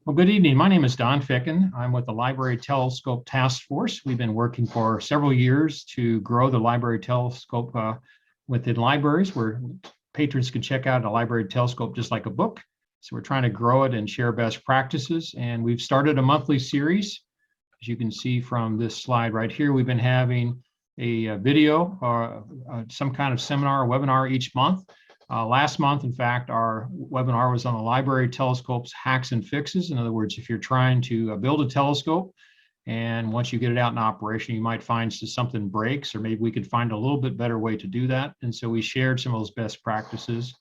Well, good evening. My name is Don Ficken. I'm with the Library Telescope Task Force. We've been working for several years to grow the library telescope within libraries where patrons can check out a library telescope just like a book. So we're trying to grow it and share best practices. And we've started a monthly series. As you can see from this slide right here, we've been having a video or some kind of seminar or webinar each month. Last month, in fact, our webinar was on the library telescope's hacks and fixes. In other words, if you're trying to build a telescope and once you get it out in operation, you might find something breaks, or maybe we could find a little bit better way to do that. And so we shared some of those best practices.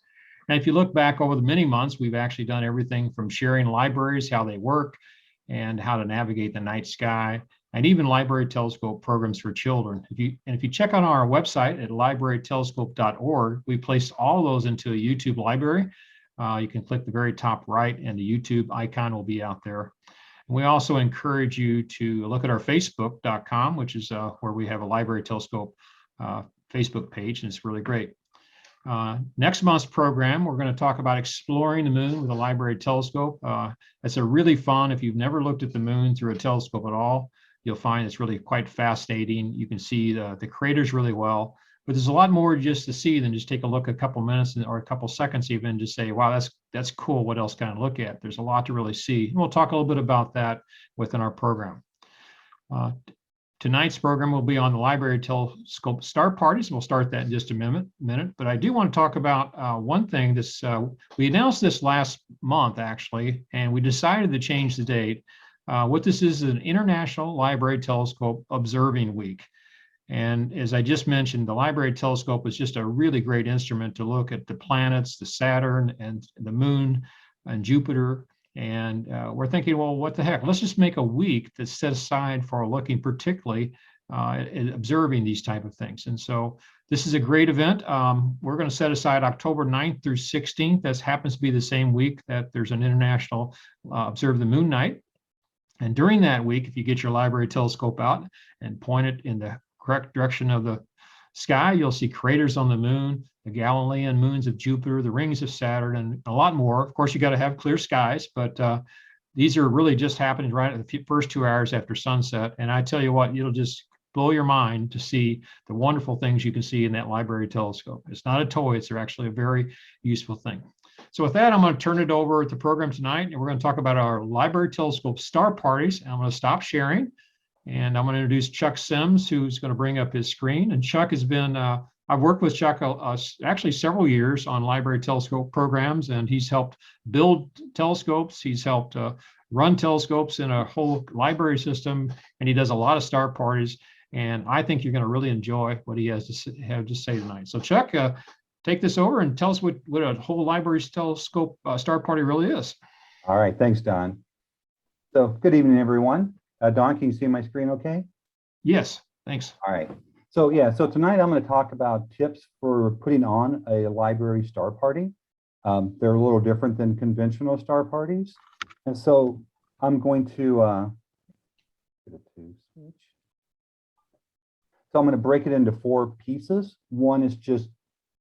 And if you look back over the many months, we've actually done everything from sharing libraries, how they work, and how to navigate the night sky, and even library telescope programs for children. If you check on our website at librarytelescope.org, we placed all those into a YouTube library. You can click the very top right and the YouTube icon will be out there. And we also encourage you to look at our facebook.com, which is where we have a library telescope Facebook page, and it's really great. Next month's program, we're going to talk about exploring the moon with a library telescope. It's a really fun, if you've never looked at the moon through a telescope at all, you'll find it's really quite fascinating. You can see the craters really well, but there's a lot more just to see than just take a look a couple minutes or a couple seconds even to say, wow, that's cool. What else can I look at? There's a lot to really see. And we'll talk a little bit about that within our program. Tonight's program will be on the library telescope star parties. We'll start that in just a minute. But I do want to talk about one thing. We announced this last month, actually, and we decided to change the date. What this is an International Library Telescope Observing Week. And as I just mentioned, the library telescope is just a really great instrument to look at the planets, the Saturn and the moon and Jupiter. And we're thinking, well, what the heck? Let's just make a week that's set aside for looking particularly at observing these type of things. And so this is a great event. We're going to set aside October 9th through 16th. That happens to be the same week that there's an International Observe the Moon Night. And during that week, if you get your library telescope out and point it in the correct direction of the sky, you'll see craters on the moon, the Galilean moons of Jupiter, the rings of Saturn, and a lot more. Of course, you got to have clear skies, but these are really just happening right at the first 2 hours after sunset. And I tell you what, it'll just blow your mind to see the wonderful things you can see in that library telescope. It's not a toy, it's actually a very useful thing. So with that, I'm going to turn it over to the program tonight, and we're going to talk about our library telescope star parties. And I'm going to stop sharing, and I'm going to introduce Chuck Sims, who's going to bring up his screen. And Chuck has been, I've worked with Chuck actually several years on library telescope programs, and he's helped build telescopes. He's helped run telescopes in a whole library system, and he does a lot of star parties. And I think you're going to really enjoy what he has to have to say tonight. So Chuck, take this over and tell us what a whole library telescope star party really is. All right, thanks, Don. So good evening, everyone. Don, can you see my screen okay? Yes, thanks. All right. So so tonight I'm going to talk about tips for putting on a library star party. They're a little different than conventional star parties. And so I'm going to So I'm going to break it into 4 pieces. One is just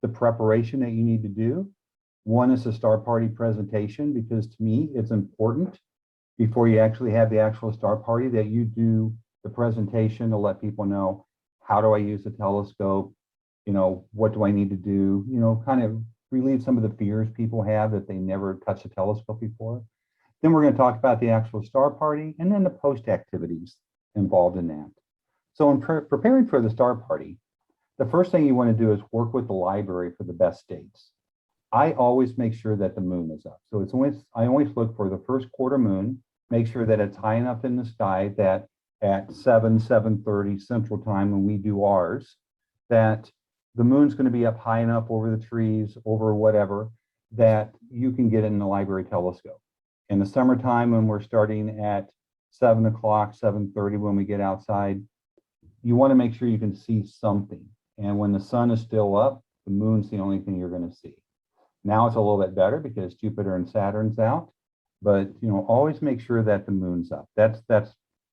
the preparation that you need to do. One is the star party presentation, because to me, it's important before you actually have the actual star party that you do the presentation to let people know, how do I use the telescope? What do I need to do? Kind of relieve some of the fears people have that they never touched a telescope before. Then we're going to talk about the actual star party and then the post activities involved in that. So in preparing for the star party, the first thing you want to do is work with the library for the best dates. I always make sure that the moon is up. So I always look for the first quarter moon, make sure that it's high enough in the sky that at 7:30 Central Time when we do ours, that the moon's going to be up high enough over the trees, over whatever, that you can get in the library telescope. In the summertime, when we're starting at 7 o'clock, 7:30 when we get outside, you want to make sure you can see something. And when the sun is still up, the moon's the only thing you're going to see. Now it's a little bit better because Jupiter and Saturn's out, but always make sure that the moon's up. That's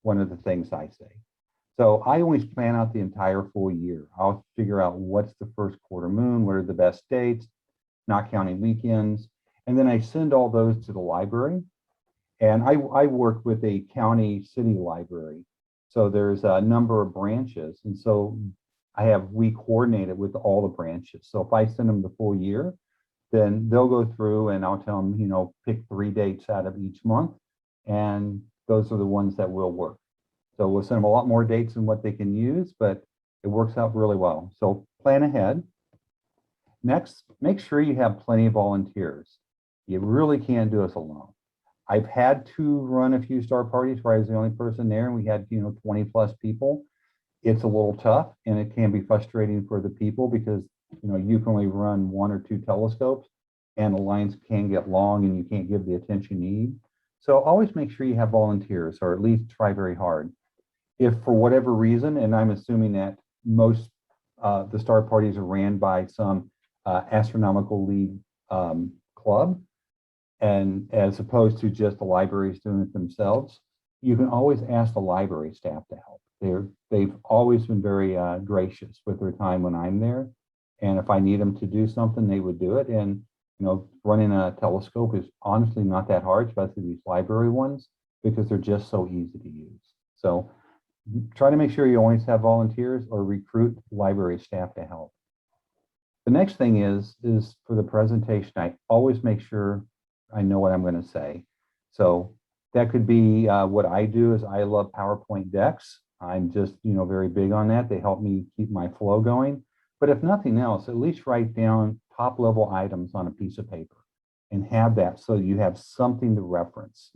one of the things I say. So I always plan out the entire full year. I'll figure out what's the first quarter moon, what are the best dates, not counting weekends. And then I send all those to the library. And I work with a county city library. So there's a number of branches. And so we coordinated with all the branches. So if I send them the full year, then they'll go through and I'll tell them, pick 3 dates out of each month. And those are the ones that will work. So we'll send them a lot more dates than what they can use, but it works out really well. So plan ahead. Next, make sure you have plenty of volunteers. You really can't do this alone. I've had to run a few star parties where I was the only person there and we had, 20 plus people. It's a little tough and it can be frustrating for the people because, you can only run 1 or 2 telescopes and the lines can get long and you can't give the attention you need. So always make sure you have volunteers or at least try very hard. If for whatever reason, and I'm assuming that most the star parties are ran by some astronomical league club, and as opposed to just the libraries doing it themselves, you can always ask the library staff to help. They've always been very gracious with their time when I'm there. And if I need them to do something, they would do it. And, running a telescope is honestly not that hard, especially these library ones, because they're just so easy to use. So try to make sure you always have volunteers or recruit library staff to help. The next thing is for the presentation, I always make sure I know what I'm going to say. So that could be what I do is I love PowerPoint decks. I'm just, very big on that. They help me keep my flow going. But if nothing else, at least write down top level items on a piece of paper and have that so you have something to reference.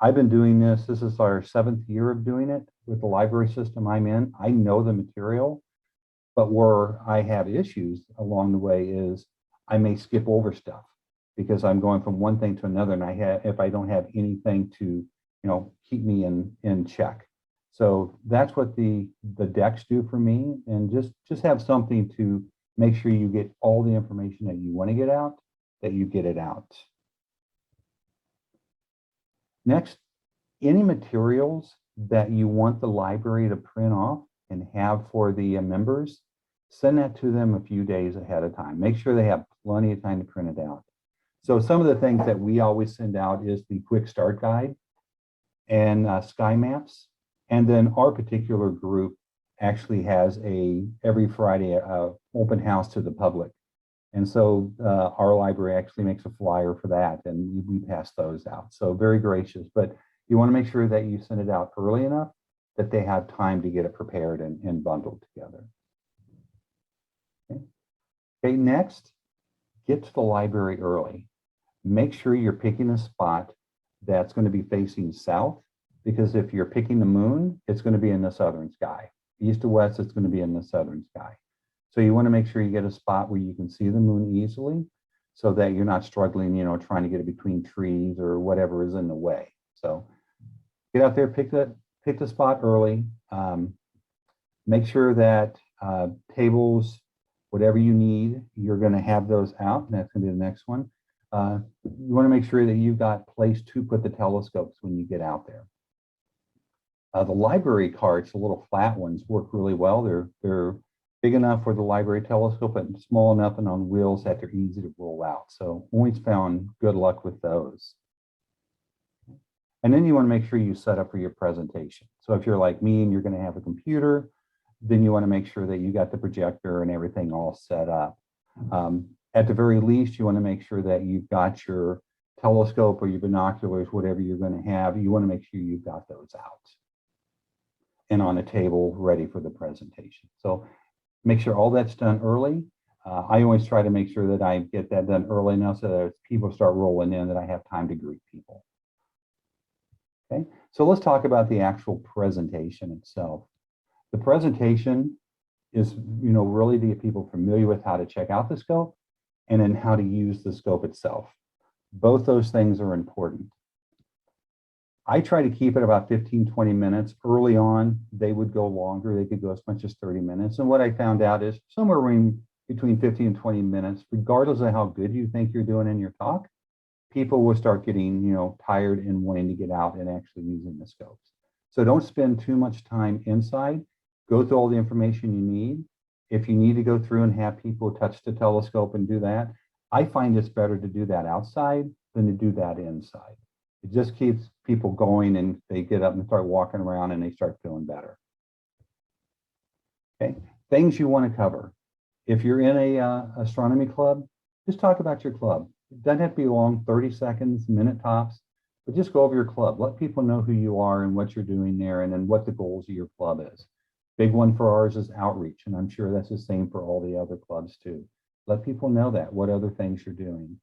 I've been doing this. This is our 7th year of doing it with the library system I'm in. I know the material, but where I have issues along the way is I may skip over stuff because I'm going from one thing to another, and if I don't have anything to, keep me in check. So that's what the decks do for me, and just have something to make sure you get all the information that you want to get out, that you get it out. Next, any materials that you want the library to print off and have for the members, send that to them a few days ahead of time. Make sure they have plenty of time to print it out. So some of the things that we always send out is the quick start guide and sky maps. And then our particular group actually has every Friday open house to the public. And so our library actually makes a flyer for that, and we pass those out. So very gracious, but you want to make sure that you send it out early enough that they have time to get it prepared and bundled together. Okay, next, get to the library early. Make sure you're picking a spot that's going to be facing south, because if you're picking the moon, it's going to be in the southern sky. East to west, it's going to be in the southern sky. So you want to make sure you get a spot where you can see the moon easily so that you're not struggling, trying to get it between trees or whatever is in the way. So get out there, pick the spot early. Make sure that tables, whatever you need, you're going to have those out, and that's going to be the next one. You want to make sure that you've got place to put the telescopes when you get out there. The library carts, the little flat ones, work really well. They're big enough for the library telescope, but small enough and on wheels that they're easy to roll out. So always found good luck with those. And then you want to make sure you set up for your presentation. So if you're like me and you're going to have a computer, then you want to make sure that you got the projector and everything all set up. At the very least, you want to make sure that you've got your telescope or your binoculars, whatever you're going to have, you want to make sure you've got those out and on a table ready for the presentation. So make sure all that's done early. I always try to make sure that I get that done early enough so that as people start rolling in, that I have time to greet people. Okay, so let's talk about the actual presentation itself. The presentation is, really to get people familiar with how to check out the scope and then how to use the scope itself. Both those things are important. I try to keep it about 15, 20 minutes. Early on, they would go longer. They could go as much as 30 minutes. And what I found out is somewhere between 15 and 20 minutes, regardless of how good you think you're doing in your talk, people will start getting, tired and wanting to get out and actually using the scopes. So don't spend too much time inside. Go through all the information you need. If you need to go through and have people touch the telescope and do that, I find it's better to do that outside than to do that inside. It just keeps people going, and they get up and start walking around and they start feeling better. Okay, things you want to cover. If you're in a astronomy club, just talk about your club. It doesn't have to be long, 30 seconds, minute tops, but just go over your club. Let people know who you are and what you're doing there, and then what the goals of your club is. Big one for ours is outreach, and I'm sure that's the same for all the other clubs too. Let people know that, what other things you're doing.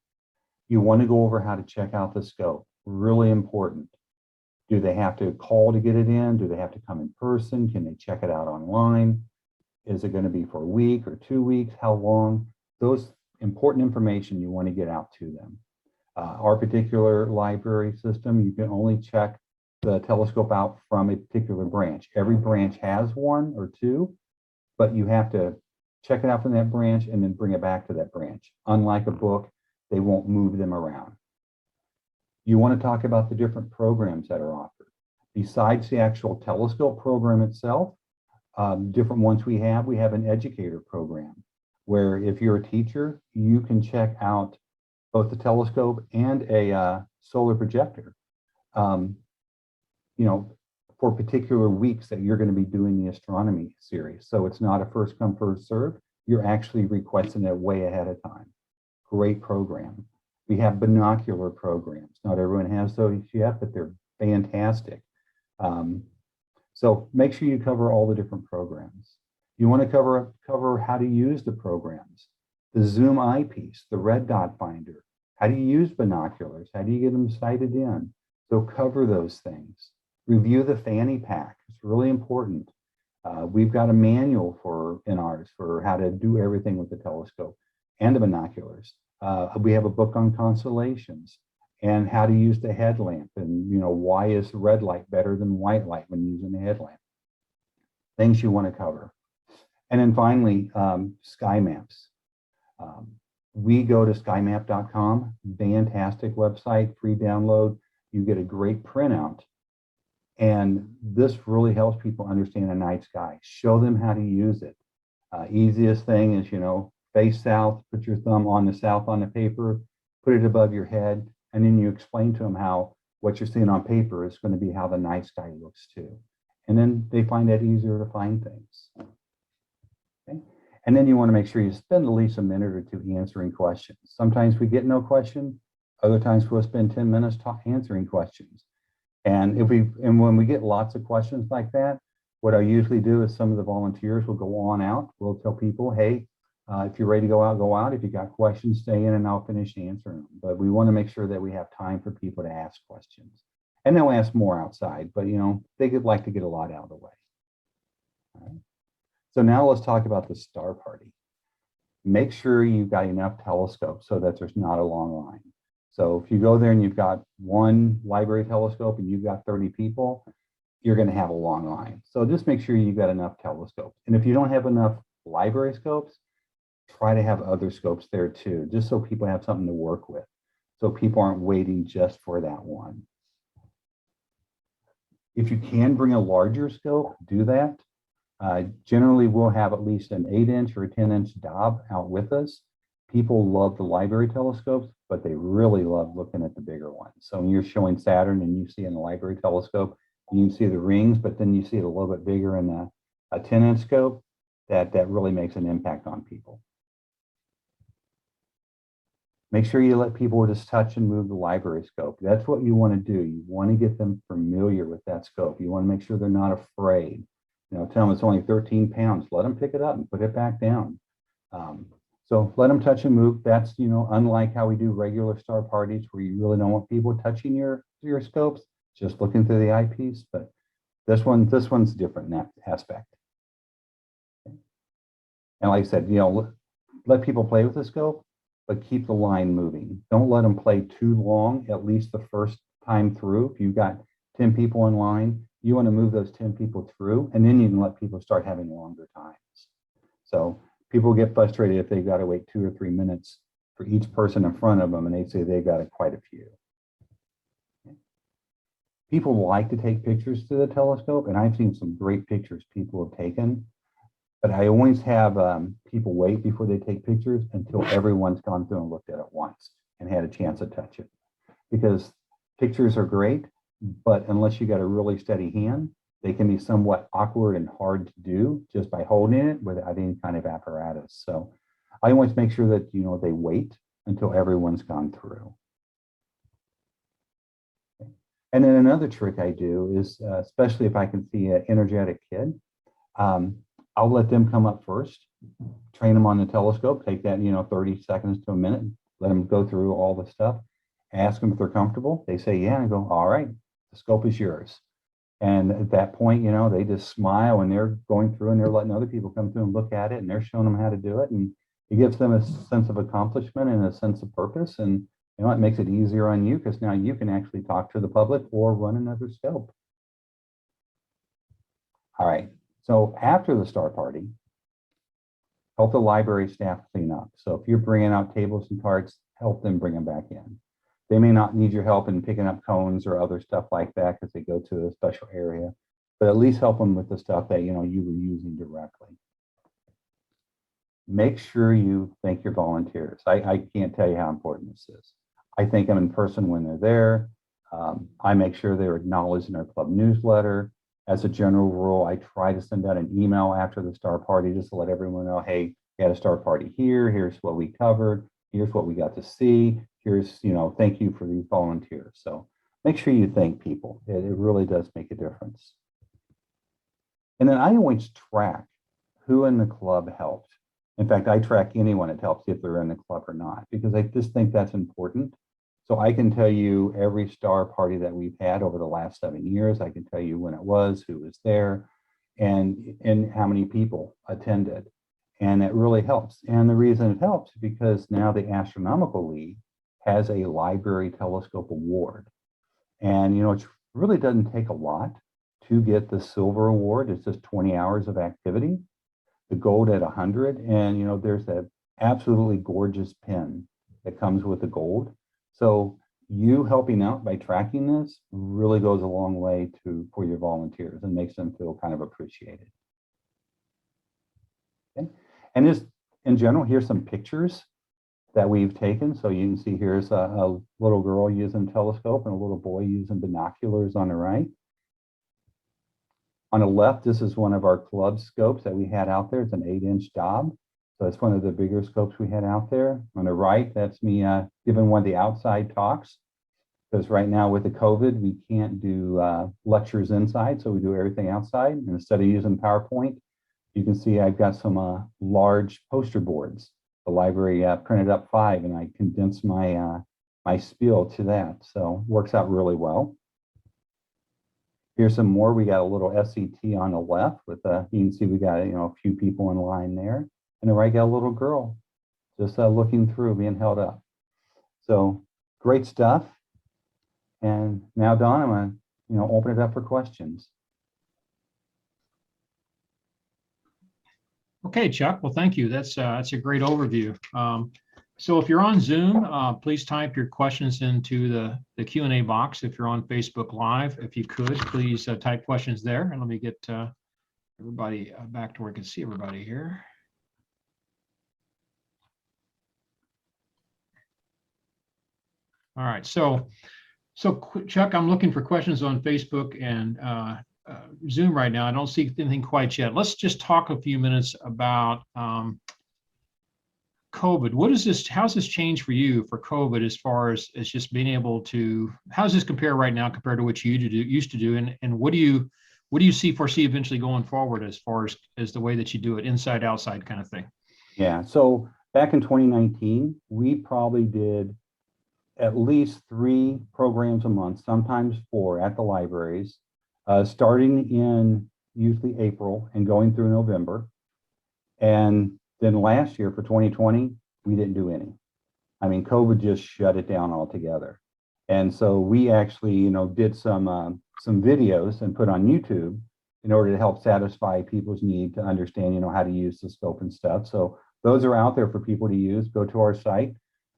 You want to go over how to check out the scope. Really important. Do they have to call to get it in? Do they have to come in person? Can they check it out online? Is it going to be for a week or 2 weeks? How long? Those important information you want to get out to them. Our particular library system, you can only check the telescope out from a particular branch. Every branch has one or two, but you have to check it out from that branch and then bring it back to that branch. Unlike a book, they won't move them around. You want to talk about the different programs that are offered. Besides the actual telescope program itself, different ones we have an educator program where if you're a teacher, you can check out both the telescope and a solar projector, for particular weeks that you're going to be doing the astronomy series. So it's not a first come, first serve. You're actually requesting it way ahead of time. Great program. We have binocular programs. Not everyone has those yet, but they're fantastic. So make sure you cover all the different programs. You want to cover how to use the programs, the zoom eyepiece, the red dot finder. How do you use binoculars? How do you get them sighted in? So cover those things. Review the fanny pack. It's really important. We've got a manual in ours for how to do everything with the telescope and the binoculars. We have a book on constellations and how to use the headlamp, and why is red light better than white light when using the headlamp. Things you want to cover. And then finally, sky maps. We go to skymap.com, fantastic website, free download. You get a great printout. And this really helps people understand the night sky. Show them how to use it. Easiest thing is, face south, put your thumb on the south on the paper, put it above your head, and then you explain to them how what you're seeing on paper is going to be how the night sky looks too. And then they find that easier to find things. Okay? And then you want to make sure you spend at least a minute or two answering questions. Sometimes we get no question. Other times we'll spend 10 minutes answering questions. And when we get lots of questions like that, what I usually do is some of the volunteers will go on out. We'll tell people, hey, if you're ready to go out, go out. If you got questions, stay in and I'll finish answering them. But we want to make sure that we have time for people to ask questions. And they'll ask more outside, but they could like to get a lot out of the way. All right. So now let's talk about the star party. Make sure you've got enough telescopes so that there's not a long line. So if you go there and you've got one library telescope and you've got 30 people, you're going to have a long line. So just make sure you've got enough telescopes. And if you don't have enough library scopes, try to have other scopes there too, just so people have something to work with. So people aren't waiting just for that one. If you can bring a larger scope, do that. Generally, we'll have at least an 8-inch or a 10-inch Dob out with us. People love the library telescopes, but they really love looking at the bigger ones. So when you're showing Saturn and you see in the library telescope, you can see the rings, but then you see it a little bit bigger in a 10-inch scope, that really makes an impact on people. Make sure you let people just touch and move the library scope. That's what you want to do. You want to get them familiar with that scope. You want to make sure they're not afraid. Tell them it's only 13 pounds. Let them pick it up and put it back down. So let them touch and move. That's, unlike how we do regular star parties where you really don't want people touching your scopes, just looking through the eyepiece. But this one's different in that aspect. And like I said, let people play with the scope, but keep the line moving. Don't let them play too long, at least the first time through. If you've got 10 people in line, you want to move those 10 people through, and then you can let people start having longer times. So people get frustrated if they've got to wait 2 or 3 minutes for each person in front of them, and they say they've got quite a few. People like to take pictures to the telescope, and I've seen some great pictures people have taken. But I always have people wait before they take pictures until everyone's gone through and looked at it once and had a chance to touch it. Because Pictures are great, but unless you got a really steady hand, they can be somewhat awkward and hard to do just by holding it without any kind of apparatus. So I always make sure that, they wait until everyone's gone through. And then another trick I do is, especially if I can see an energetic kid, I'll let them come up first, train them on the telescope, take that, 30 seconds to a minute, let them go through all the stuff, ask them if they're comfortable. They say, yeah, and I go, all right, the scope is yours. And at that point, they just smile and they're going through and they're letting other people come through and look at it and they're showing them how to do it. And it gives them a sense of accomplishment and a sense of purpose. And it makes it easier on you because now you can actually talk to the public or run another scope. All right. So after the star party, help the library staff clean up. So if you're bringing out tables and carts, help them bring them back in. They may not need your help in picking up cones or other stuff like that because they go to a special area, but at least help them with the stuff that you were using directly. Make sure you thank your volunteers. I can't tell you how important this is. I thank them in person when they're there. I make sure they're acknowledged in our club newsletter. As a general rule, I try to send out an email after the star party just to let everyone know, hey, we had a star party here. Here's what we covered. Here's what we got to see. Here's, thank you for these volunteers. So make sure you thank people. It really does make a difference. And then I always track who in the club helped. In fact, I track anyone that helps if they're in the club or not, because I just think that's important. So I can tell you every star party that we've had over the last 7 years. I can tell you when it was, who was there, and how many people attended. And it really helps. And the reason it helps is because now the Astronomical League has a library telescope award. And, it really doesn't take a lot to get the silver award. It's just 20 hours of activity, the gold at 100. And, there's that absolutely gorgeous pin that comes with the gold. So you helping out by tracking this really goes a long way for your volunteers and makes them feel kind of appreciated. Okay. And just in general, here's some pictures that we've taken. So you can see here's a little girl using a telescope and a little boy using binoculars on the right. On the left, this is one of our club scopes that we had out there. It's an 8-inch Dob. So it's one of the bigger scopes we had out there. On the right, that's me giving one of the outside talks. Because right now with the COVID, we can't do lectures inside. So we do everything outside. And instead of using PowerPoint, you can see I've got some large poster boards. The library printed up 5 and I condensed my my spiel to that. So works out really well. Here's some more. We got a little SET on the left with you can see we got a few people in line there. And the right got a little girl just looking through, being held up. So great stuff. And now, Don, I'm going to open it up for questions. Okay, Chuck. Well, thank you. That's a great overview. So if you're on Zoom, please type your questions into the Q&A box. If you're on Facebook Live, if you could, please type questions there. And let me get everybody back to where I can see everybody here. All right. So Chuck, I'm looking for questions on Facebook and Zoom right now. I don't see anything quite yet. Let's just talk a few minutes about COVID. How's this changed for you for COVID as far as just being able to, how does this compare right now compared to what you used to do? And what do you foresee eventually going forward as far as the way that you do it, inside, outside kind of thing? Yeah, so back in 2019, we probably did at least 3 programs a month, sometimes 4 at the libraries, starting in usually April and going through November. And then last year for 2020, we didn't do any. I mean, COVID just shut it down altogether. And so we actually, did some videos and put on YouTube in order to help satisfy people's need to understand, how to use the scope and stuff. So those are out there for people to use. Go to our site,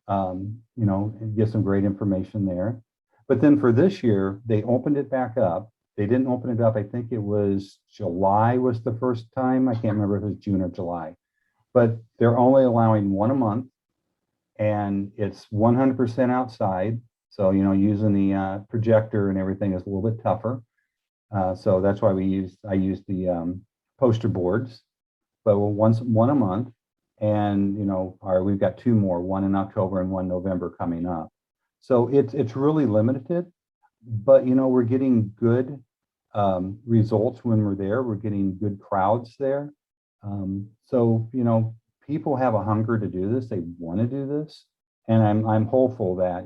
and get some great information there. But then for this year, they opened it back up. They didn't open it up. I think it was July was the first time. I can't remember if it was June or July. But they're only allowing 1 a month, and it's 100% outside. So, using the projector and everything is a little bit tougher. So that's why I use the poster boards, but one a month. And, we've got two more, one in October and one November coming up. So it's really limited, but, we're getting good results when we're there. We're getting good crowds there. So, people have a hunger to do this. They want to do this. And I'm hopeful that,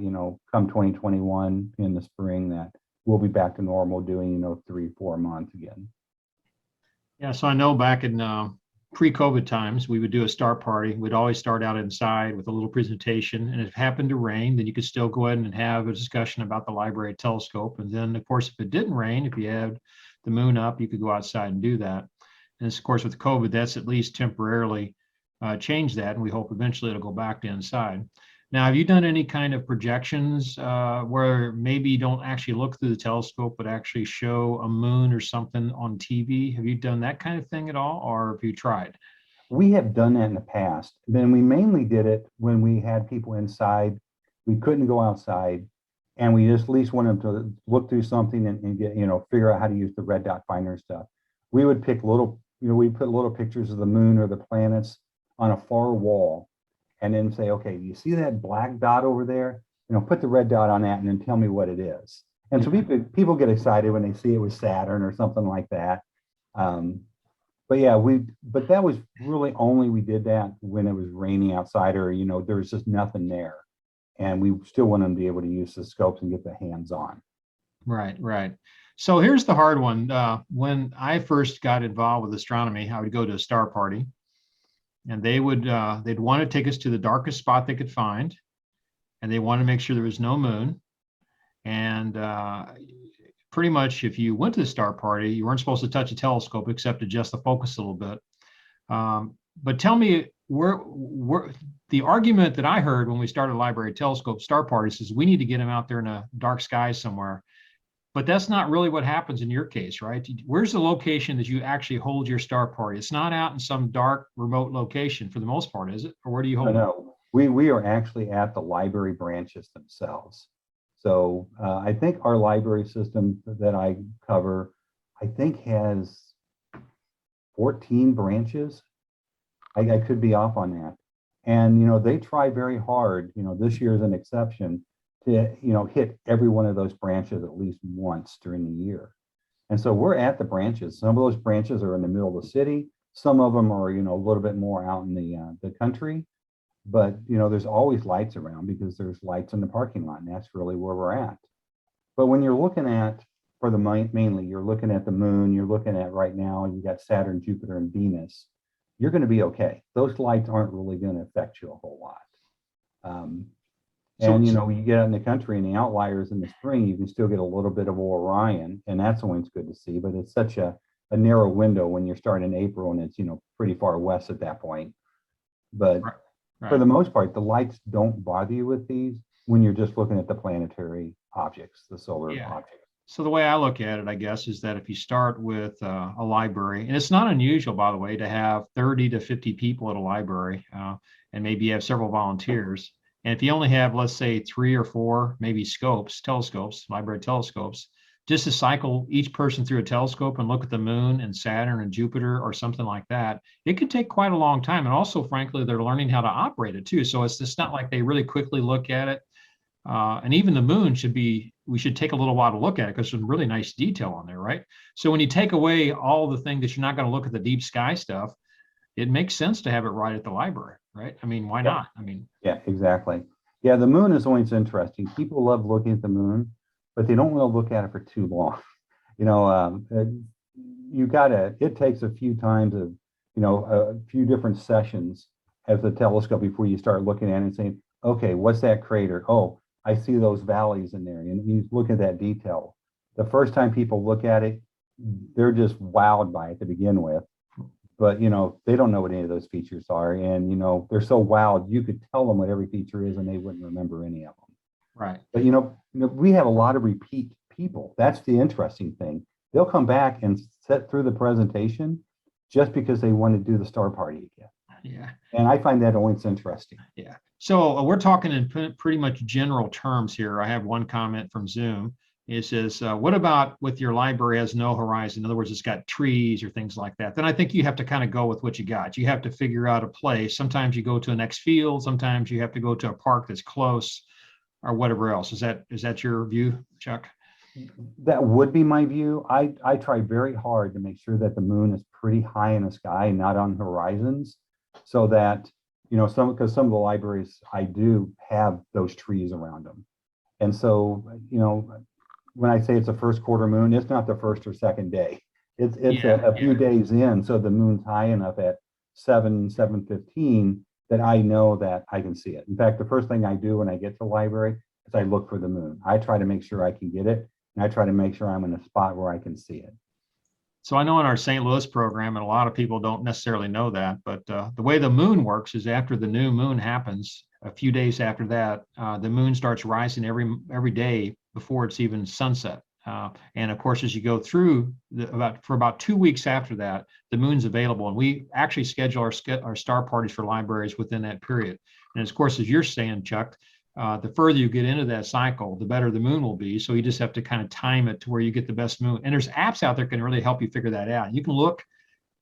come 2021 in the spring, that we'll be back to normal doing, 3-4 months again. Yeah, so I know back in pre-COVID times, we would do a star party. We'd always start out inside with a little presentation, and if it happened to rain, then you could still go ahead and have a discussion about the library telescope. And then, of course, if it didn't rain, if you had the moon up, you could go outside and do that. And of course, with COVID, that's at least temporarily changed that, and we hope eventually it'll go back to inside. Now, have you done any kind of projections where maybe you don't actually look through the telescope, but actually show a moon or something on TV? Have you done that kind of thing at all, or have you tried? We have done that in the past. Then we mainly did it when we had people inside. We couldn't go outside, and we just at least wanted them to look through something and get, figure out how to use the red dot finder and stuff. We would pick we put little pictures of the moon or the planets on a far wall, and then say, okay, you see that black dot over there? Put the red dot on that and then tell me what it is. And so people get excited when they see it was Saturn or something like that. But yeah, but that was really only we did that when it was raining outside, or, there was just nothing there. And we still want them to be able to use the scopes and get their hands on. Right, right. So here's the hard one. When I first got involved with astronomy, I would go to a star party, and they'd want to take us to the darkest spot they could find, and they want to make sure there was no moon. And pretty much, if you went to the star party, you weren't supposed to touch a telescope except adjust the focus a little bit. But tell me, where the argument that I heard when we started library telescope star parties is we need to get them out there in a dark sky somewhere. But that's not really what happens in your case, right? Where's the location that you actually hold your star party? It's not out in some dark, remote location for the most part, is it? Or where do you hold it? No, we are actually at the library branches themselves. So I think our library system that I cover, I think has 14 branches. I could be off on that. And, they try very hard, this year is an exception, to, hit every one of those branches at least once during the year. And so we're at the branches. Some of those branches are in the middle of the city. Some of them are, a little bit more out in the country. But, there's always lights around because there's lights in the parking lot, and that's really where we're at. But when you're looking at, mainly, you're looking at the moon, you're looking at right now, you got Saturn, Jupiter, and Venus, you're going to be okay. Those lights aren't really going to affect you a whole lot. And, when you get out in the country and the outliers in the spring, you can still get a little bit of Orion, and that's always good to see. But it's such a narrow window when you're starting in April, and it's, pretty far west at that point. But Right. For the most part, the lights don't bother you with these when you're just looking at the planetary objects, the solar objects. So the way I look at it, I guess, is that if you start with a library, and it's not unusual, by the way, to have 30 to 50 people at a library, and maybe you have several volunteers. And if you only have, let's say, 3 or 4, maybe telescopes, library telescopes, just to cycle each person through a telescope and look at the moon and Saturn and Jupiter or something like that, it could take quite a long time. And also, frankly, they're learning how to operate it too. So it's just not like they really quickly look at it. And even the moon we should take a little while to look at it because there's some really nice detail on there, right? So when you take away all the things that you're not going to look at the deep sky stuff, it makes sense to have it right at the library, right? I mean, why not? I mean, yeah, exactly. Yeah, the moon is always interesting. People love looking at the moon, but they don't want to look at it for too long. It takes a few times of, a few different sessions of the telescope before you start looking at it and saying, okay, what's that crater? Oh, I see those valleys in there. And you look at that detail. The first time people look at it, they're just wowed by it to begin with. But, they don't know what any of those features are. And, they're so wowed, you could tell them what every feature is and they wouldn't remember any of them. right. But, we have a lot of repeat people. That's the interesting thing. They'll come back and sit through the presentation just because they want to do the star party again. Yeah. And I find that always interesting. Yeah. So we're talking in pretty much general terms here. I have one comment from Zoom. It says, what about with your library has no horizon? In other words, it's got trees or things like that. Then I think you have to kind of go with what you got. You have to figure out a place. Sometimes you go to a next field. Sometimes you have to go to a park that's close or whatever else. Is that your view, Chuck? That would be my view. I try very hard to make sure that the moon is pretty high in the sky, not on horizons, so that, because some of the libraries I do have those trees around them. And so, when I say it's a first quarter moon, it's not the first or second day. It's Yeah, a few yeah. days in, so the moon's high enough at 7:15 that I know that I can see it. In fact, the first thing I do when I get to the library is I look for the moon. I try to make sure I can get it, and I try to make sure I'm in a spot where I can see it. So I know in our St. Louis program, and a lot of people don't necessarily know that, but the way the moon works is after the new moon happens, a few days after that, the moon starts rising every day before it's even sunset. And of course, as you go through for about 2 weeks after that, the moon's available, and we actually schedule our star parties for libraries within that period. And of course, as you're saying, Chuck, the further you get into that cycle, the better the moon will be. So you just have to kind of time it to where you get the best moon. And there's apps out there that can really help you figure that out. You can look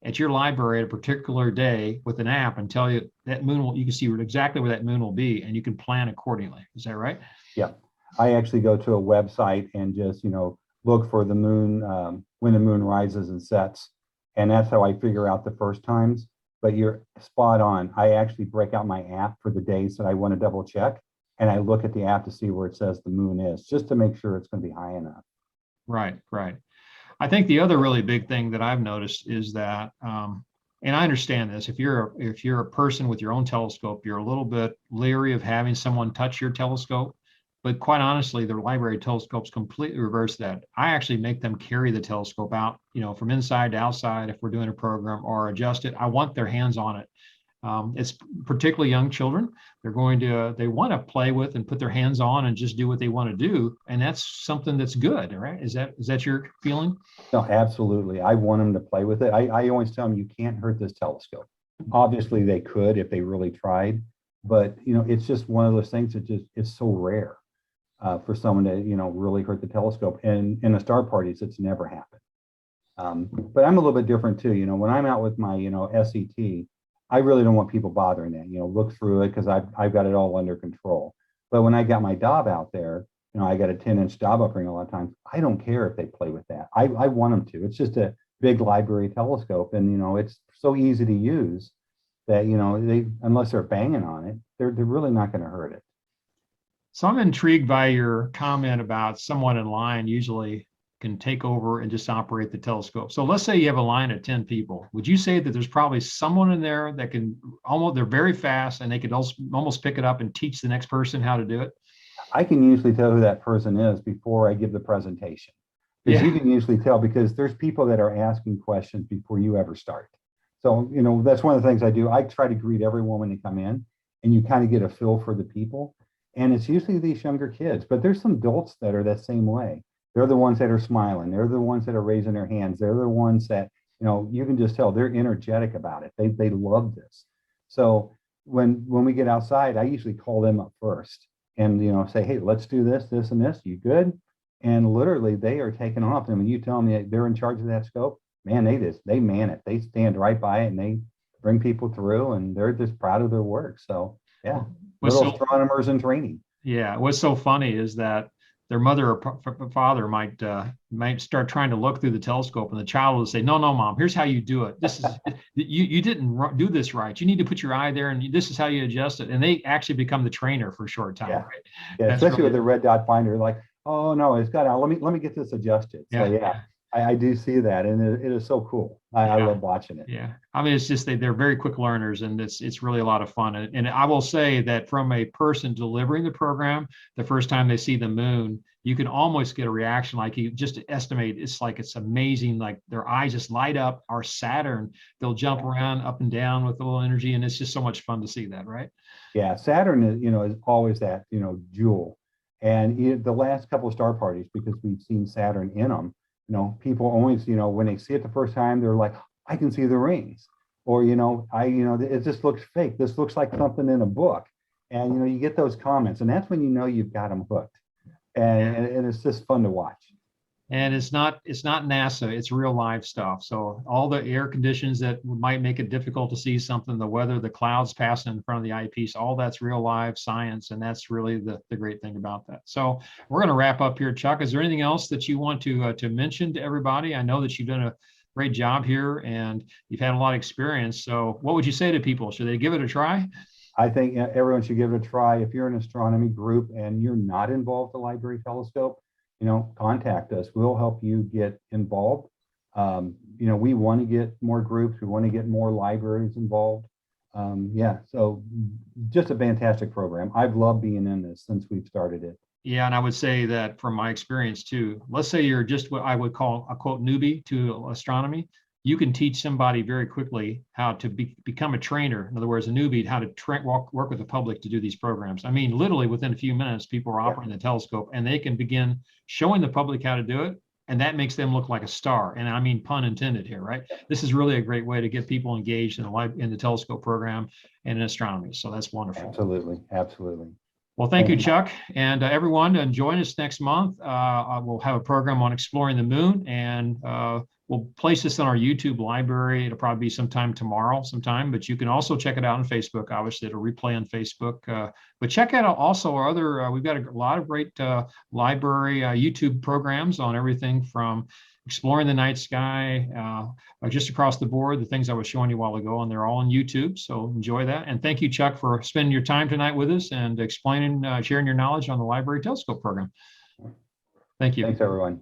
at your library at a particular day with an app and tell you that you can see exactly where that moon will be, and you can plan accordingly. Is that right? Yeah, I actually go to a website and just, look for the moon, when the moon rises and sets. And that's how I figure out the first times. But you're spot on. I actually break out my app for the days that I want to double check. And I look at the app to see where it says the moon is, just to make sure it's going to be high enough. Right, right. I think the other really big thing that I've noticed is that, and I understand this, if you're a person with your own telescope, you're a little bit leery of having someone touch your telescope. But quite honestly, the library telescopes completely reverse that. I actually make them carry the telescope out, from inside to outside if we're doing a program, or adjust it. I want their hands on it. It's particularly young children. They want to play with and put their hands on and just do what they want to do. And that's something that's good, right? Is that your feeling? No, absolutely. I want them to play with it. I always tell them you can't hurt this telescope. Obviously, they could if they really tried, but it's just one of those things that it's so rare for someone to really hurt the telescope. And in the star parties, it's never happened. But I'm a little bit different too. When I'm out with my SET, I really don't want people bothering that. Look through it because I've got it all under control. But when I got my Dob out there, I got a 10-inch Dob up ring a lot of times. I don't care if they play with that. I want them to. It's just a big library telescope, and it's so easy to use that they, unless they're banging on it, they're really not going to hurt it. So I'm intrigued by your comment about someone in line usually can take over and just operate the telescope. So let's say you have a line of 10 people. Would you say that there's probably someone in there that they're very fast and they could also almost pick it up and teach the next person how to do it? I can usually tell who that person is before I give the presentation, because you Yeah. can usually tell, because there's people that are asking questions before you ever start. So, that's one of the things I do. I try to greet everyone when they come in, and you kind of get a feel for the people. And it's usually these younger kids, but there's some adults that are that same way. They're the ones that are smiling. They're the ones that are raising their hands. They're the ones that, you can just tell they're energetic about it. They love this. So when we get outside, I usually call them up first and, say, hey, let's do this, this, and this. You good? And literally they are taking off. And when you tell me they're in charge of that scope, man, they man it. They stand right by it and they bring people through, and they're just proud of their work. So yeah, What's little so astronomers in training. Yeah, what's so funny is that their mother or father might start trying to look through the telescope, and the child will say, "No, no, mom. Here's how you do it. This is you didn't do this right. You need to put your eye there, and this is how you adjust it." And they actually become the trainer for a short time, Yeah. right? Yeah, That's especially really with the red dot finder, like, oh no, it's got out. Let me get this adjusted. So yeah, yeah, yeah. I do see that, and it is so cool. I Yeah. love watching it. Yeah, I mean, it's just they're very quick learners, and it's really a lot of fun. And I will say that from a person delivering the program, the first time they see the moon, you can almost get a reaction like you just estimate. It's like it's amazing. Like their eyes just light up. Our Saturn, they'll jump around up and down with a little energy, and it's just so much fun to see that, right? Yeah, Saturn is always that jewel, and the last couple of star parties, because we've seen Saturn in them. People always when they see it the first time, they're like, I can see the rings. Or, it just looks fake. This looks like something in a book. And, you get those comments, and that's when you know you've got them hooked. And it's just fun to watch. And it's not NASA, it's real live stuff. So all the air conditions that might make it difficult to see something, the weather, the clouds passing in front of the eyepiece, all that's real live science. And that's really the great thing about that. So we're going to wrap up here, Chuck. Is there anything else that you want to mention to everybody? I know that you've done a great job here and you've had a lot of experience. So what would you say to people? Should they give it a try? I think everyone should give it a try. If you're an astronomy group and you're not involved with the library telescope, contact us. We'll help you get involved. We want to get more groups. We want to get more libraries involved. So just a fantastic program. I've loved being in this since we've started it. Yeah, and I would say that from my experience too, let's say you're just what I would call a quote newbie to astronomy. You can teach somebody very quickly how to become a trainer. In other words, a newbie, how to work with the public to do these programs. I mean, literally within a few minutes, people are operating the telescope and they can begin showing the public how to do it. And that makes them look like a star. And I mean, pun intended here, right? This is really a great way to get people engaged in the telescope program and in astronomy. So that's wonderful. Absolutely. Absolutely. Well, thank you, Chuck. And everyone, join us next month. We'll have a program on exploring the moon, and we'll place this on our YouTube library. It'll probably be sometime tomorrow, but you can also check it out on Facebook. Obviously, it'll replay on Facebook. But check out also our other, we've got a lot of great library YouTube programs on everything from exploring the night sky, just across the board, the things I was showing you a while ago, and they're all on YouTube. So enjoy that. And thank you, Chuck, for spending your time tonight with us and explaining, sharing your knowledge on the Library Telescope program. Thank you. Thanks, everyone.